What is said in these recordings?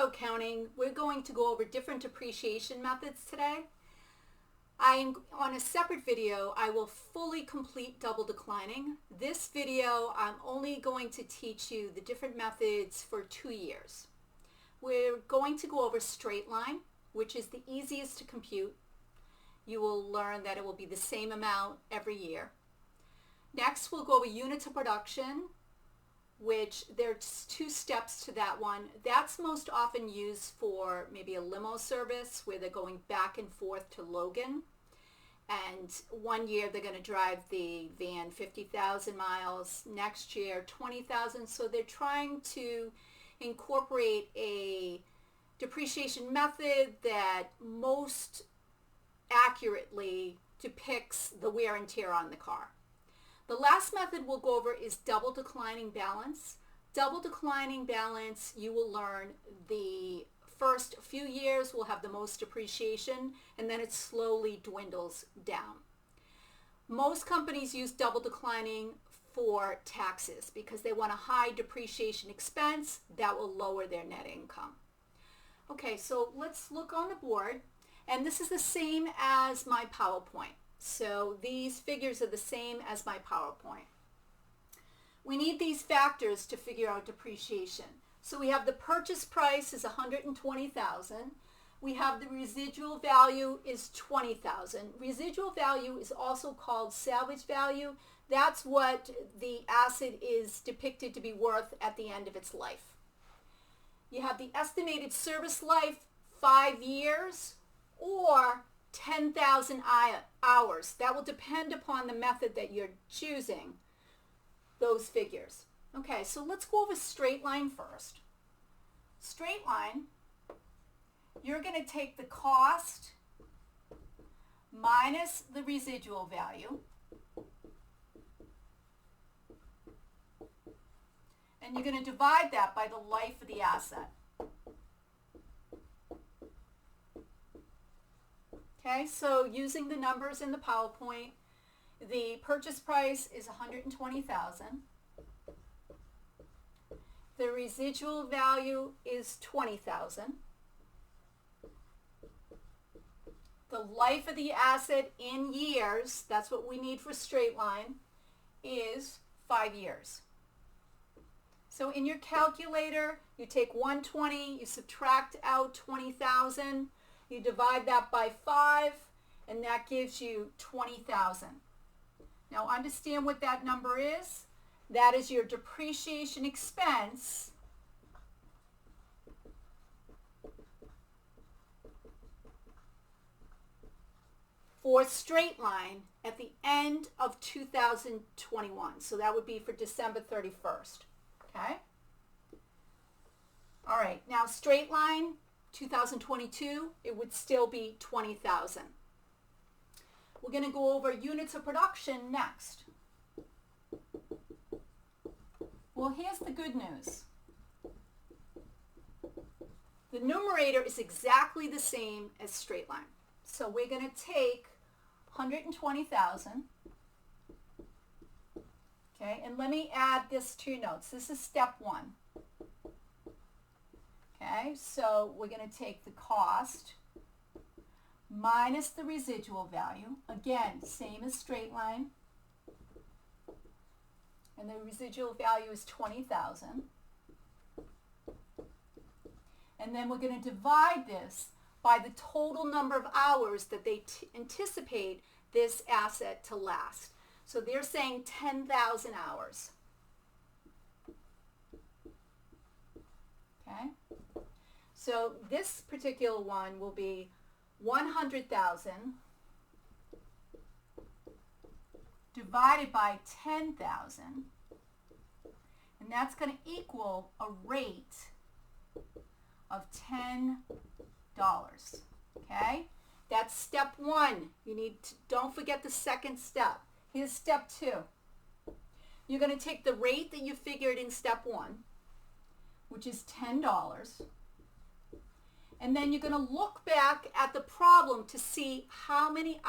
accounting, we're going to go over different depreciation methods today. On a separate video, I will fully complete double declining. This video, I'm only going to teach you the different methods for 2 years. We're going to go over straight line, which is the easiest to compute. You will learn that it will be the same amount every year. Next, we'll go over units of production, which there's 2 steps to that one. That's most often used for maybe a limo service where they're going back and forth to Logan. And one year they're going to drive the van 50,000 miles, next year 20,000. So they're trying to incorporate a depreciation method that most accurately depicts the wear and tear on the car. The last method we'll go over is double declining balance. Double declining balance, you will learn the first few years will have the most depreciation, and then it slowly dwindles down. Most companies use double declining for taxes because they want a high depreciation expense that will lower their net income. Okay, so let's look on the board, and this is the same as my PowerPoint. So these figures are the same as my PowerPoint. We need these factors to figure out depreciation. So we have the purchase price is $120,000. We have the residual value is $20,000. Residual value is also called salvage value. That's what the asset is depicted to be worth at the end of its life. You have the estimated service life, 5 years, or 10,000 hours. That will depend upon the method that you're choosing, those figures. Okay, so let's go over straight line first. Straight line, you're going to take the cost minus the residual value, and you're going to divide that by the life of the asset. Okay, so using the numbers in the PowerPoint, the purchase price is $120,000. The residual value is $20,000. The life of the asset in years, that's what we need for straight line, is 5 years. So in your calculator, you take 120, you subtract out 20,000, you divide that by 5, and that gives you 20,000. Now understand what that number is. That is your depreciation expense for straight line at the end of 2021. So that would be for December 31st. Okay? All right, now straight line 2022, it would still be 20,000. We're going to go over units of production next. Well, here's the good news. The numerator is exactly the same as straight line. So we're going to take 120,000. Okay, and let me add this to your notes. This is step 1. Okay, so we're going to take the cost minus the residual value. Again, same as straight line. And the residual value is 20,000. And then we're going to divide this by the total number of hours that they anticipate this asset to last. So they're saying 10,000 hours. Okay? So this particular one will be 100,000 divided by 10,000, and that's going to equal a rate of $10. Okay? That's step 1. You need to, don't forget the second step. Here's step 2. You're going to take the rate that you figured in step 1, which is $10, and then you're going to look back at the problem to see how many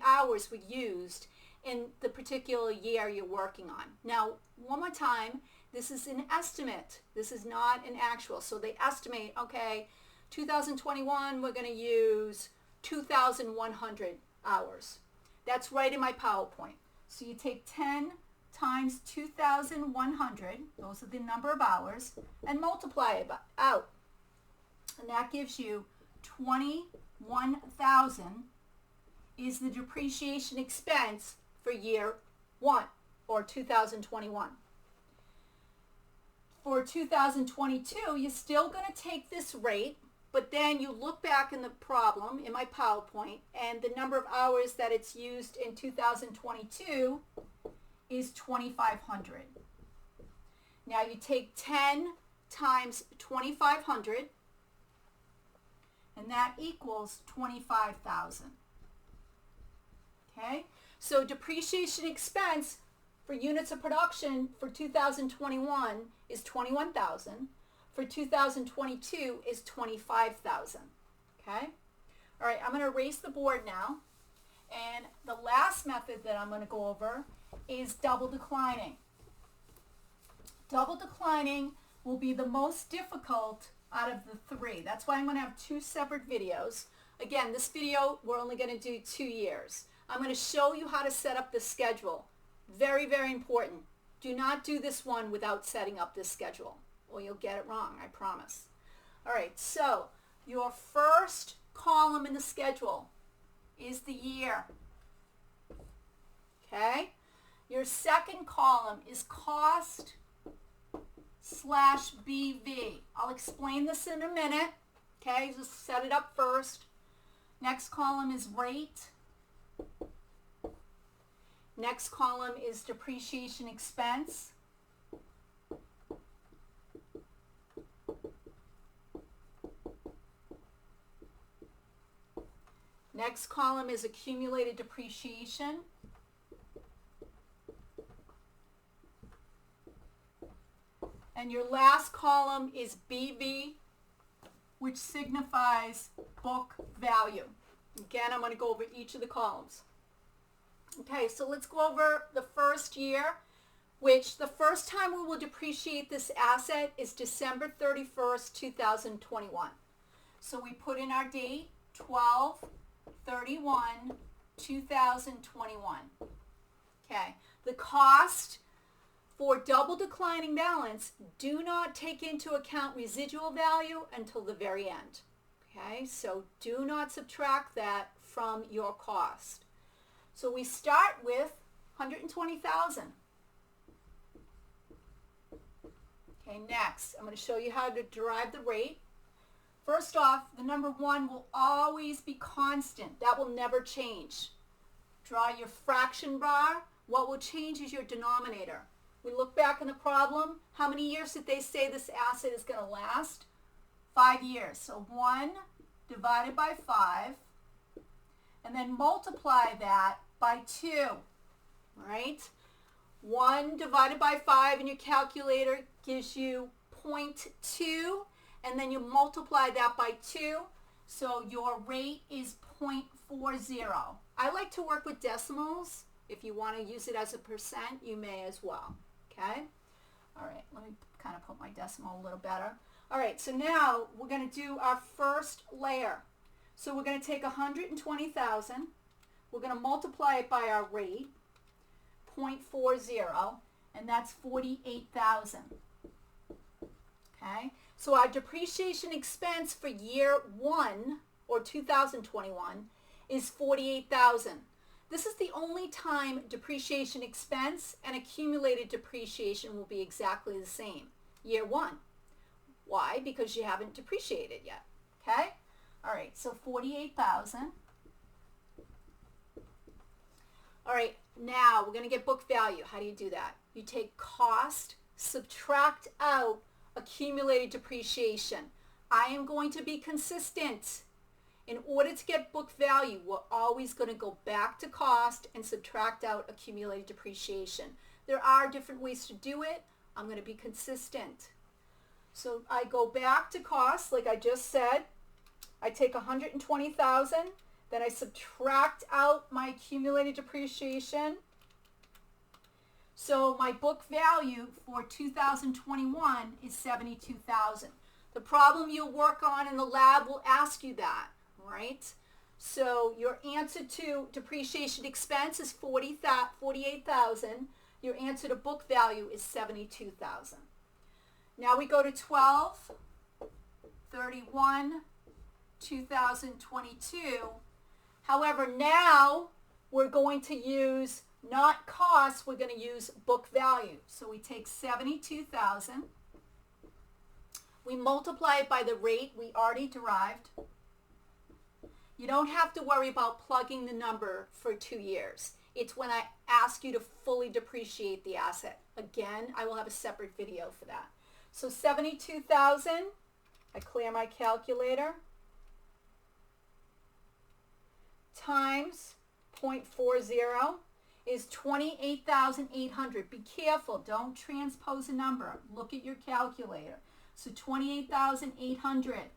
hours were used in the particular year you're working on. Now, one more time, This is an estimate. This is not an actual. So they estimate, okay, 2021, we're going to use 2,100 hours. That's right in my PowerPoint. So you take 10 times 2,100, those are the number of hours, and multiply it out. And that gives you 21,000 is the depreciation expense for year 1 or 2021. For 2022, you're still going to take this rate, but then you look back in the problem in my PowerPoint, and the number of hours that it's used in 2022 is 2,500. Now you take 10 times 2,500, and that equals 25,000. Okay, so depreciation expense for units of production for 2021 is 21,000. For 2022 is 25,000. Okay? All right, I'm going to erase the board now. And the last method that I'm going to go over is double declining. Double declining will be the most difficult out of the three. That's why I'm going to have two separate videos. Again, this video, we're only going to do 2 years. I'm going to show you how to set up the schedule. Very, very important. Do not do this one without setting up this schedule, or you'll get it wrong, I promise. All right, so your first column in the schedule is the year. Okay? Your second column is cost slash BV. I'll explain this in a minute. Okay, just set it up first. Next column is rate. Next column is depreciation expense. Next column is accumulated depreciation. And your last column is BV, which signifies book value. Again, I'm going to go over each of the columns. Okay, so let's go over the first year, which the first time we will depreciate this asset is December 31st, 2021. So we put in our date, 12/31/2021. Okay, the cost for double declining balance, do not take into account residual value until the very end. Okay, so do not subtract that from your cost. So we start with 120,000. Okay, next, I'm going to show you how to derive the rate. First off, the number 1 will always be constant. That will never change. Draw your fraction bar. What will change is your denominator. We look back in the problem. How many years did they say this asset is going to last? 5 years. So 1 divided by 5. And then multiply that by 2. Right? 1 divided by 5 in your calculator gives you 0.2. And then you multiply that by 2. So your rate is 0.40. I like to work with decimals. If you want to use it as a percent, you may as well. Okay? All right, let me kind of put my decimal a little better. All right, so now we're going to do our first layer. So we're going to take 120,000. We're going to multiply it by our rate, 0.40, and that's 48,000. Okay? So our depreciation expense for year 1, or 2021, is 48,000. This is the only time depreciation expense and accumulated depreciation will be exactly the same. Year 1. Why? Because you haven't depreciated yet. Okay? All right, so 48,000. All right, now we're going to get book value. How do you do that? You take cost, subtract out accumulated depreciation. I am going to be consistent. In order to get book value, we're always going to go back to cost and subtract out accumulated depreciation. There are different ways to do it. I'm going to be consistent. So I go back to cost, like I just said. I take 120,000, then I subtract out my accumulated depreciation. So my book value for 2021 is $72,000. The problem you'll work on in the lab will ask you that, right? So your answer to depreciation expense is $48,000. Your answer to book value is $72,000. Now we go to 12/31/2022. However, now we're going to use not cost, we're going to use book value. So we take 72,000. We multiply it by the rate we already derived. You don't have to worry about plugging the number for 2 years. It's when I ask you to fully depreciate the asset. Again, I will have a separate video for that. So 72,000, I clear my calculator, times 0.40 is 28,800. Be careful, don't transpose a number. Look at your calculator. So 28,800.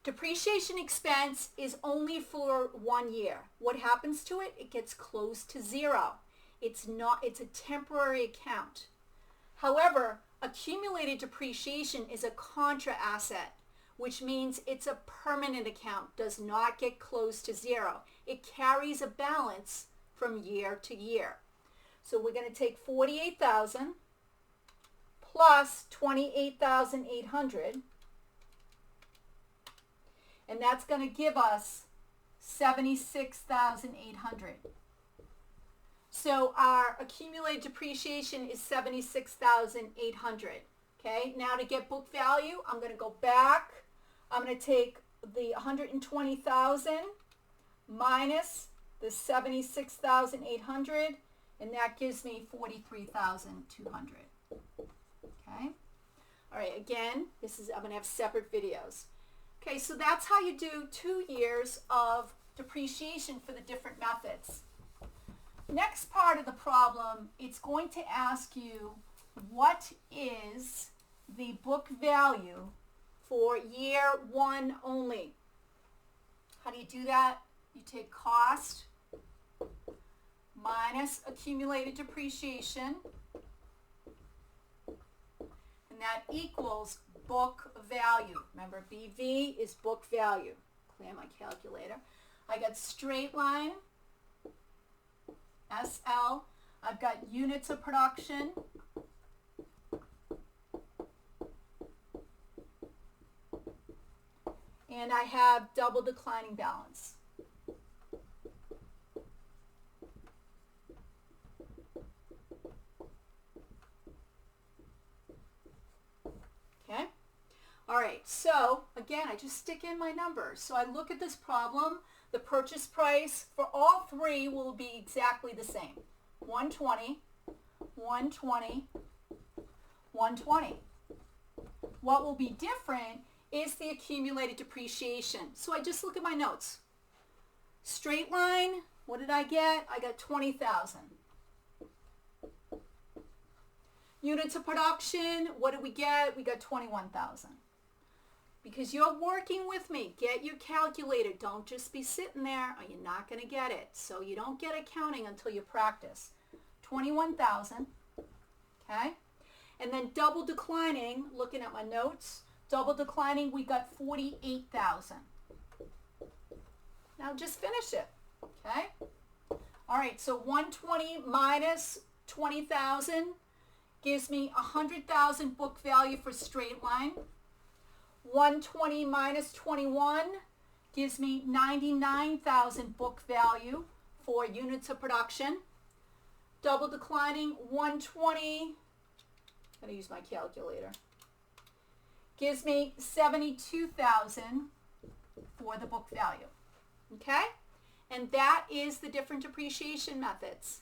Depreciation expense is only for 1 year. What happens to it? It gets close to zero. It's a temporary account. However, accumulated depreciation is a contra asset, which means it's a permanent account, does not get close to zero. It carries a balance from year to year. So we're going to take 48,000 plus 28,800, and that's going to give us 76,800. So our accumulated depreciation is 76,800. Okay, now to get book value, I'm going to go back. I'm going to take the 120,000 minus the 76,800, and that gives me 43,200. Okay. All right, again, I'm going to have separate videos. Okay, so that's how you do 2 years of depreciation for the different methods. Next part of the problem, it's going to ask you what is the book value for year 1 only. How do you do that? You take cost minus accumulated depreciation, and that equals book value. Remember, BV is book value. Clear my calculator. I got straight line, SL. I've got units of production. And I have double declining balance. Okay. All right, so again, I just stick in my numbers. So I look at this problem. The purchase price for all three will be exactly the same. 120, 120, 120. What will be different is the accumulated depreciation. So I just look at my notes. Straight line, what did I get? I got 20,000. Units of production, what did we get? We got 21,000. Because you're working with me, get your calculator. Don't just be sitting there or you're not going to get it. So you don't get accounting until you practice. 21,000, okay? And then double declining, looking at my notes, double declining, we got 48,000. Now just finish it, okay? All right, so 120 minus 20,000 gives me 100,000 book value for straight line. 120 minus 21 gives me 99,000 book value for units of production. Double declining, 120, I'm going to use my calculator, gives me 72,000 for the book value. Okay? And that is the different depreciation methods.